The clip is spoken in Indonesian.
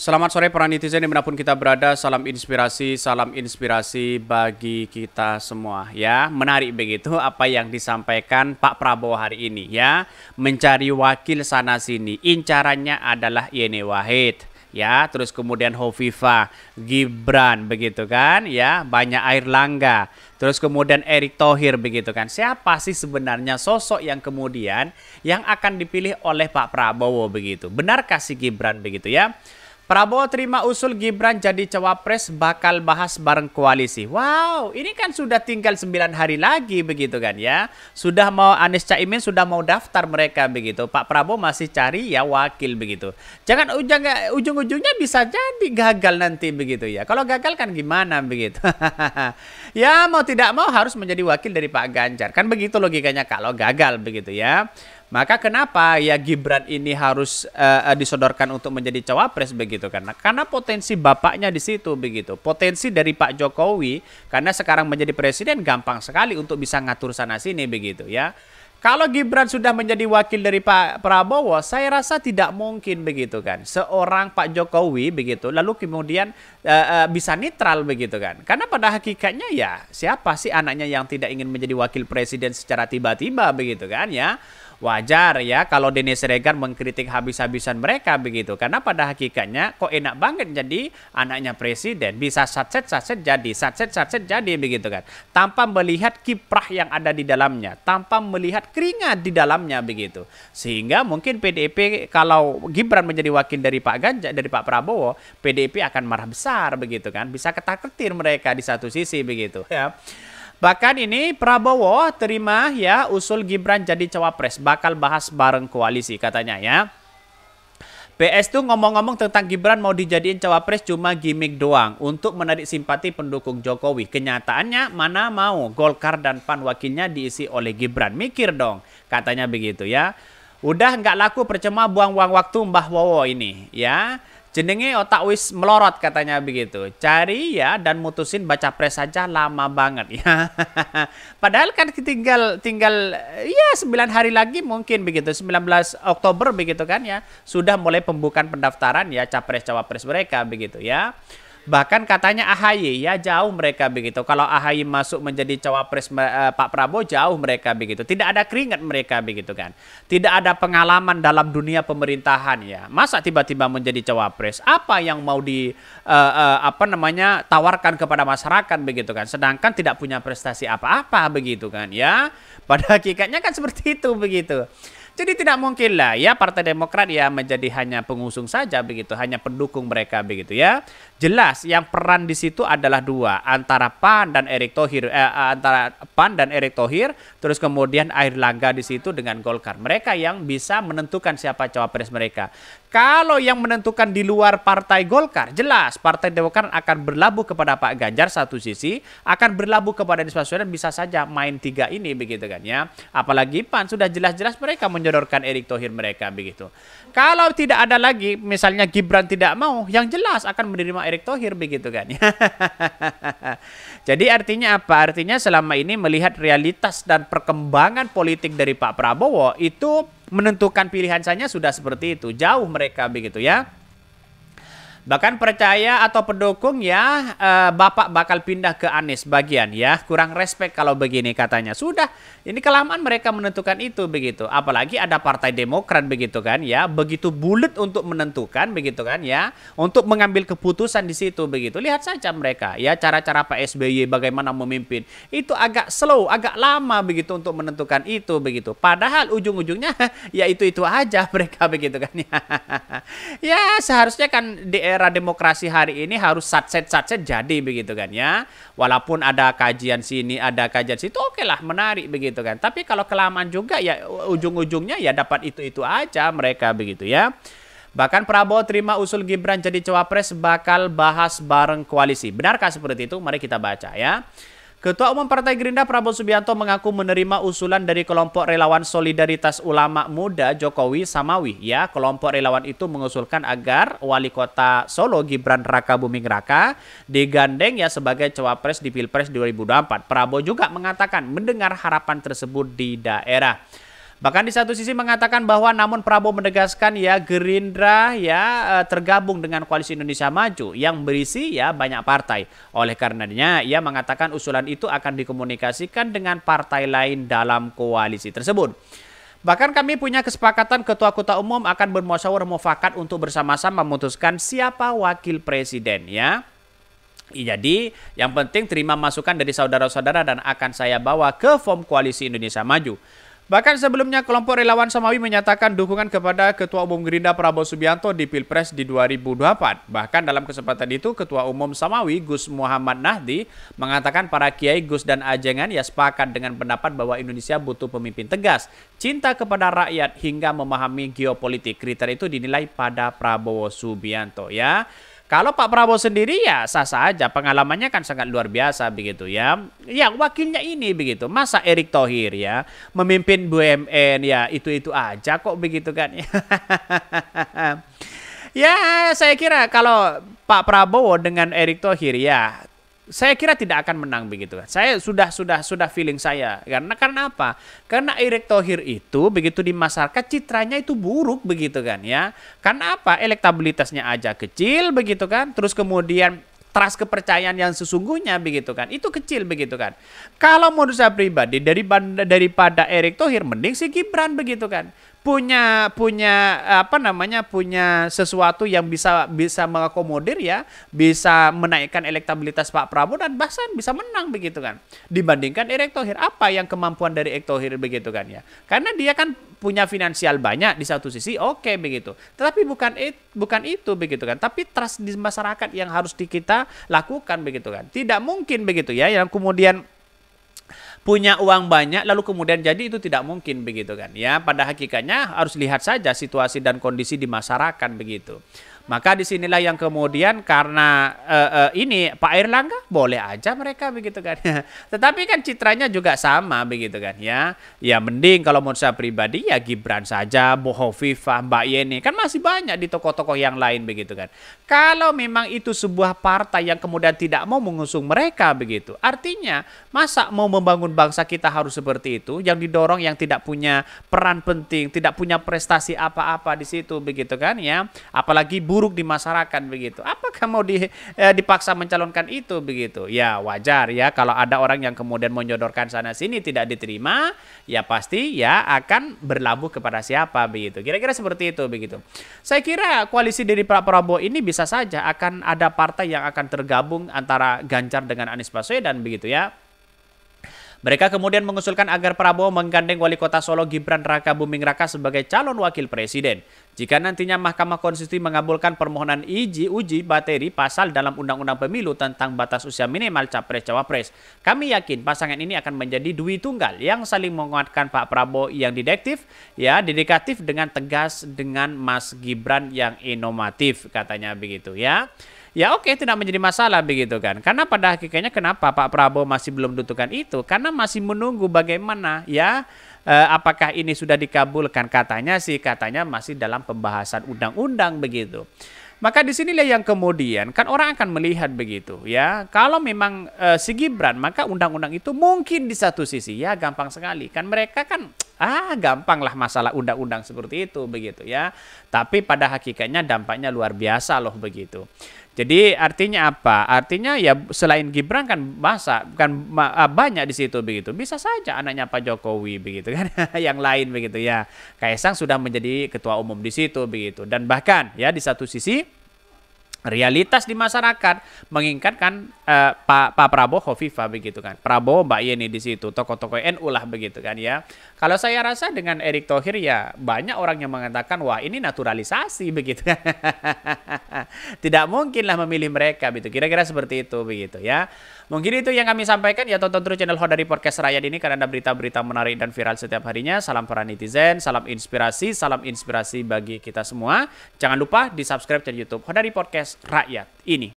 Selamat sore para netizen dimanapun kita berada, salam inspirasi bagi kita semua ya. Menarik begitu apa yang disampaikan Pak Prabowo hari ini ya. Mencari wakil sana sini, incarannya adalah Yeni Wahid ya, terus kemudian Hovifah, Gibran begitu kan ya, banyak Airlangga, terus kemudian Erick Thohir begitu kan. Siapa sih sebenarnya sosok yang kemudian yang akan dipilih oleh Pak Prabowo begitu? Benarkah si Gibran begitu ya? Prabowo terima usul Gibran jadi cawapres, bakal bahas bareng koalisi. Wow, ini kan sudah tinggal 9 hari lagi begitu kan ya. Sudah mau Anies Caimin sudah mau daftar mereka begitu. Pak Prabowo masih cari ya wakil begitu. Jangan ujung-ujungnya bisa jadi gagal nanti begitu ya. Kalau gagal kan gimana begitu. Ya mau tidak mau harus menjadi wakil dari Pak Ganjar. Kan begitu logikanya kalau gagal begitu ya. Maka kenapa ya Gibran ini harus disodorkan untuk menjadi cawapres begitu karena potensi bapaknya di situ begitu. Potensi dari Pak Jokowi karena sekarang menjadi presiden gampang sekali untuk bisa ngatur sana sini begitu ya. Kalau Gibran sudah menjadi wakil dari Pak Prabowo, saya rasa tidak mungkin begitu kan. Seorang Pak Jokowi begitu, lalu kemudian bisa netral begitu kan. Karena pada hakikatnya ya siapa sih anaknya yang tidak ingin menjadi wakil presiden secara tiba-tiba begitu kan ya. Wajar ya kalau Denny Siregar mengkritik habis-habisan mereka begitu. Karena pada hakikatnya kok enak banget jadi anaknya presiden. Bisa satset-satset jadi begitu kan. Tanpa melihat kiprah yang ada di dalamnya. Tanpa melihat keringat di dalamnya begitu. Sehingga mungkin PDIP kalau Gibran menjadi wakil dari Pak Ganjar, dari Pak Prabowo, PDIP akan marah besar begitu kan. Bisa ketar-ketir mereka di satu sisi begitu ya. Bahkan ini Prabowo terima ya usul Gibran jadi cawapres, bakal bahas bareng koalisi katanya ya. PS tuh ngomong-ngomong tentang Gibran mau dijadiin cawapres cuma gimmick doang untuk menarik simpati pendukung Jokowi. Kenyataannya mana mau Golkar dan PAN wakilnya diisi oleh Gibran. Mikir dong katanya begitu ya. Udah nggak laku percuma buang-buang waktu Mbah Wowo ini ya. Jenenge otak wis melorot katanya begitu. Cari ya dan mutusin baca pres saja lama banget ya. Padahal kan tinggal ya 9 hari lagi mungkin begitu. 19 Oktober begitu kan ya. Sudah mulai pembukaan pendaftaran ya capres cawapres mereka begitu ya. Bahkan katanya AHY ya jauh mereka begitu. Kalau AHY masuk menjadi cawapres Pak Prabowo jauh mereka begitu. Tidak ada keringat mereka begitu kan. Tidak ada pengalaman dalam dunia pemerintahan ya. Masa tiba-tiba menjadi cawapres? Apa yang mau tawarkan kepada masyarakat begitu kan. Sedangkan tidak punya prestasi apa-apa begitu kan ya. Pada hakikatnya kan seperti itu begitu. Jadi tidak mungkin lah ya Partai Demokrat ya menjadi hanya pengusung saja begitu, hanya pendukung mereka begitu ya. Jelas yang peran di situ adalah dua, antara PAN dan Erick Thohir, terus kemudian Airlangga di situ dengan Golkar. Mereka yang bisa menentukan siapa cawapres mereka. Kalau yang menentukan di luar Partai Golkar, jelas Partai Demokrat akan berlabuh kepada Pak Ganjar satu sisi, akan berlabuh kepada Anies Baswedan, bisa saja main tiga ini begitu kan ya. Apalagi PAN sudah jelas-jelas mereka menyodorkan Erick Thohir mereka begitu. Kalau tidak ada lagi, misalnya Gibran tidak mau, yang jelas akan menerima Erick Thohir begitu kan ya. Jadi artinya apa? Artinya selama ini melihat realitas dan perkembangan politik dari Pak Prabowo itu menentukan pilihannya sudah seperti itu. Jauh mereka begitu ya. Bahkan percaya atau pendukung ya Bapak bakal pindah ke Anies bagian ya. Kurang respect kalau begini katanya. Sudah, ini kelamaan mereka menentukan itu begitu. Apalagi ada Partai Demokrat begitu kan ya. Begitu bulat untuk menentukan begitu kan ya. Untuk mengambil keputusan di situ begitu. Lihat saja mereka ya cara-cara Pak SBY bagaimana memimpin. Itu agak slow, agak lama begitu untuk menentukan itu begitu. Padahal ujung-ujungnya ya itu aja mereka begitu kan ya. Ya seharusnya kan di era demokrasi hari ini harus satset jadi begitu kan ya. Walaupun ada kajian sini, ada kajian situ, oke lah menarik begitu kan. Tapi kalau kelamaan juga ya ujung-ujungnya ya dapat itu aja mereka begitu ya. Bahkan Prabowo terima usul Gibran jadi cawapres, bakal bahas bareng koalisi. Benarkah seperti itu? Mari kita baca ya. Ketua Umum Partai Gerindra Prabowo Subianto mengaku menerima usulan dari kelompok relawan Solidaritas Ulama Muda Jokowi Samawi. Ya, kelompok relawan itu mengusulkan agar Wali Kota Solo Gibran Rakabuming Raka digandeng ya sebagai cawapres di Pilpres 2024. Prabowo juga mengatakan mendengar harapan tersebut di daerah. Bahkan di satu sisi mengatakan bahwa namun Prabowo menegaskan ya Gerindra ya tergabung dengan Koalisi Indonesia Maju yang berisi ya banyak partai. Oleh karenanya ia mengatakan usulan itu akan dikomunikasikan dengan partai lain dalam koalisi tersebut. Bahkan kami punya kesepakatan ketua-ketua umum akan bermusyawarah mufakat untuk bersama-sama memutuskan siapa wakil presiden ya. Jadi yang penting terima masukan dari saudara-saudara dan akan saya bawa ke form Koalisi Indonesia Maju. Bahkan sebelumnya kelompok relawan Samawi menyatakan dukungan kepada Ketua Umum Gerindra Prabowo Subianto di Pilpres di 2024. Bahkan dalam kesempatan itu Ketua Umum Samawi Gus Muhammad Nahdi mengatakan para kiai Gus dan Ajengan ya sepakat dengan pendapat bahwa Indonesia butuh pemimpin tegas, cinta kepada rakyat hingga memahami geopolitik. Kriteria itu dinilai pada Prabowo Subianto ya. Kalau Pak Prabowo sendiri ya sah-sah aja, pengalamannya kan sangat luar biasa begitu ya. Ya wakilnya ini begitu, masa Erick Thohir ya memimpin BUMN ya itu-itu aja kok begitu kan. Ya saya kira kalau Pak Prabowo dengan Erick Thohir ya saya kira tidak akan menang begitu kan. Saya sudah feeling saya. Karena apa? Karena Erick Thohir itu begitu di masyarakat citranya itu buruk begitu kan ya. Karena apa? Elektabilitasnya aja kecil begitu kan. Terus kemudian trust kepercayaan yang sesungguhnya begitu kan. Itu kecil begitu kan. Kalau menurut saya pribadi daripada Erick Thohir mending si Gibran begitu kan. Punya sesuatu yang bisa mengakomodir ya, bisa menaikkan elektabilitas Pak Prabowo dan bahkan bisa menang begitu kan. Dibandingkan Erick Thohir, apa yang kemampuan dari Erick Thohir begitu kan ya. Karena dia kan punya finansial banyak di satu sisi, oke begitu. Tetapi bukan itu begitu kan. Tapi trust di masyarakat yang harus kita lakukan begitu kan. Tidak mungkin begitu ya yang kemudian punya uang banyak lalu kemudian jadi itu tidak mungkin begitu kan ya. Pada hakikatnya harus lihat saja situasi dan kondisi di masyarakat begitu. Maka disinilah yang kemudian karena ini Pak Airlangga boleh aja mereka begitu kan. Tetapi kan citranya juga sama begitu kan ya. Ya mending kalau menurut saya pribadi ya Gibran saja, Bu Hovifah, Mbak Yeni. Kan masih banyak di tokoh-tokoh yang lain begitu kan. Kalau memang itu sebuah partai yang kemudian tidak mau mengusung mereka begitu. Artinya masa mau membangun bangsa kita harus seperti itu. Yang didorong yang tidak punya peran penting, tidak punya prestasi apa-apa di situ begitu kan ya. Apalagi buruk di masyarakat begitu. Apakah mau dipaksa mencalonkan itu begitu? Ya wajar ya kalau ada orang yang kemudian menyodorkan sana sini tidak diterima, ya pasti ya akan berlabuh kepada siapa begitu. Kira-kira seperti itu begitu. Saya kira koalisi dari Pak Prabowo ini bisa saja akan ada partai yang akan tergabung antara Ganjar dengan Anies Baswedan begitu ya. Mereka kemudian mengusulkan agar Prabowo menggandeng Wali Kota Solo Gibran Raka Buming Raka sebagai calon wakil presiden. Jika nantinya Mahkamah Konstitusi mengabulkan permohonan uji materi pasal dalam Undang-Undang Pemilu tentang batas usia minimal Capres-Cawapres, kami yakin pasangan ini akan menjadi dui tunggal yang saling menguatkan Pak Prabowo yang dedikatif dengan tegas dengan Mas Gibran yang inovatif katanya begitu ya. Ya oke, tidak menjadi masalah begitu kan. Karena pada hakikatnya kenapa Pak Prabowo masih belum menentukan itu? Karena masih menunggu bagaimana ya apakah ini sudah dikabulkan. Katanya masih dalam pembahasan undang-undang begitu. Maka disinilah yang kemudian kan orang akan melihat begitu ya. Kalau memang si Gibran maka undang-undang itu mungkin di satu sisi ya gampang sekali. Kan mereka kan gampang lah masalah undang-undang seperti itu begitu ya. Tapi pada hakikatnya dampaknya luar biasa loh begitu. Jadi artinya apa? Artinya ya selain Gibran kan banyak di situ begitu. Bisa saja anaknya Pak Jokowi begitu kan, yang lain begitu ya. Kaisang sudah menjadi ketua umum di situ begitu. Dan bahkan ya di satu sisi realitas di masyarakat mengingatkan Pak Prabowo Hovifah begitu kan. Prabowo Mbak Yeni di situ, tokoh-tokoh NU lah begitu kan ya. Kalau saya rasa dengan Erick Thohir ya banyak orang yang mengatakan wah ini naturalisasi begitu kan. Tidak mungkinlah memilih mereka begitu. Kira-kira seperti itu begitu ya. Mungkin itu yang kami sampaikan ya, tonton terus channel Hodari Podcast Rakyat ini karena ada berita-berita menarik dan viral setiap harinya. Salam para netizen, salam inspirasi bagi kita semua. Jangan lupa di-subscribe channel YouTube Hodari Podcast Rakyat ini.